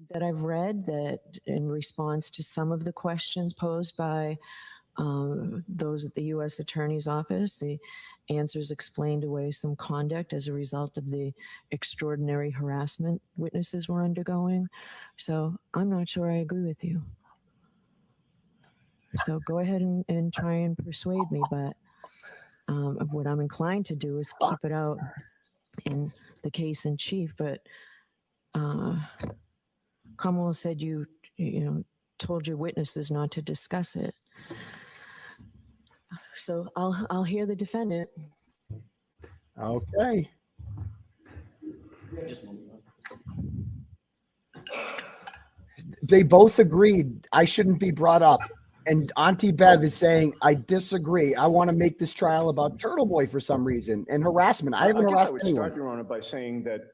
that I've read that in response to some of the questions posed by those at the U.S. Attorney's Office, the answers explained away some conduct as a result of the extraordinary harassment witnesses were undergoing. So I'm not sure I agree with you. So go ahead and try and persuade me, but what I'm inclined to do is keep it out in the case in chief. But Commonwealth said you told your witnesses not to discuss it. So I'll hear the defendant. Okay. They both agreed I shouldn't be brought up. And Auntie Bev is saying, I disagree. I want to make this trial about Turtleboy for some reason and harassment. I haven't harassed anyone. I would start, Your Honor, by saying that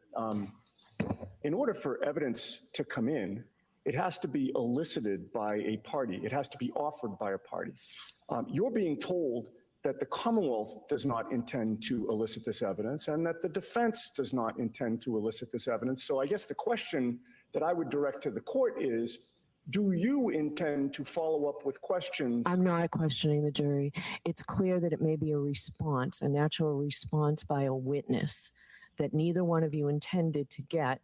in order for evidence to come in, it has to be elicited by a party. It has to be offered by a party. You're being told that the Commonwealth does not intend to elicit this evidence and that the defense does not intend to elicit this evidence. So I guess the question that I would direct to the court is, do you intend to follow up with questions? I'm not questioning the jury. It's clear that it may be a response, a natural response by a witness that neither one of you intended to get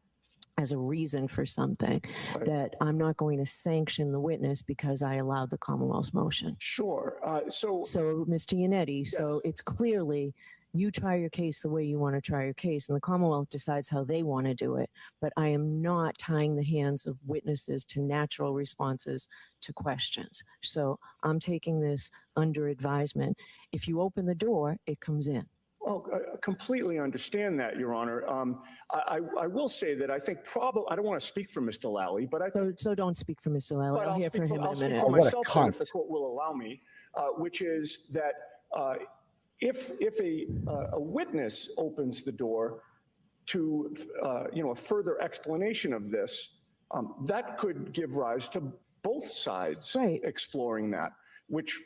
as a reason for something, Right. that I'm not going to sanction the witness because I allowed the Commonwealth's motion. Sure. So Mr. Yannetti, Yes. so it's clearly you try your case the way you want to try your case, and the Commonwealth decides how they want to do it. But I am not tying the hands of witnesses to natural responses to questions. So I'm taking this under advisement. If you open the door, it comes in. Well, I completely understand that, Your Honor. I will say that I think probably, I don't want to speak for Mr. Lally, but I think. So don't speak for Mr. Lally. But I'll hear from him in a I'll speak minute. for Oh, what a myself then, if cunt. the court will allow me, which is that if a witness opens the door to a further explanation of this, that could give rise to both sides Right. exploring that. Which,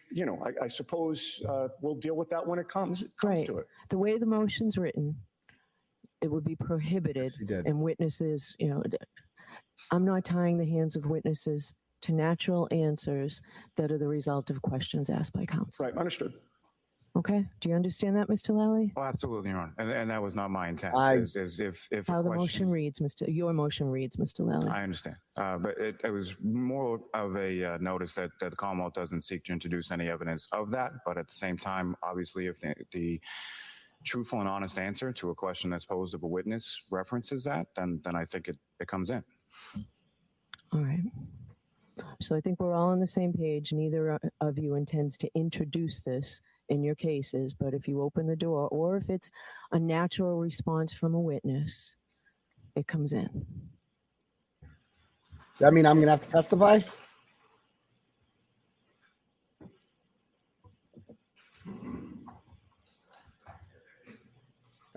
I suppose we'll deal with that when it comes Right. to it. The way the motion's written, it would be prohibited, She did. and witnesses, I'm not tying the hands of witnesses to natural answers that are the result of questions asked by counsel. Right, understood. Okay, do you understand that, Mr. Lally? Oh, absolutely, Your Honor. And that was not my intent. I- Is if How a the question, motion reads, your motion reads, Mr. Lally. I understand. But it was more of a notice that the Commonwealth doesn't seek to introduce any evidence of that. But at the same time, obviously, if the truthful and honest answer to a question that's posed of a witness references that, then I think it comes in. All right. So I think we're all on the same page. Neither of you intends to introduce this in your cases, but if you open the door, or if it's a natural response from a witness, it comes in. Does that mean I'm going to have to testify?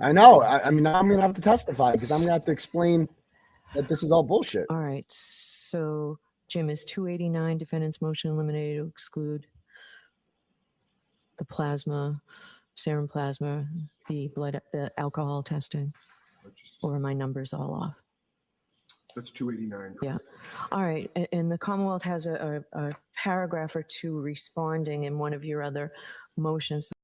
I know. I mean, I'm going to have to testify because I'm going to have to explain that this is all bullshit. All right. So Jim, is 289 defendant's motion eliminated to exclude the plasma, serum plasma, the blood, the alcohol testing, or are my numbers all off? That's 289. Yeah. All right. And the Commonwealth has a paragraph or two responding in one of your other motions.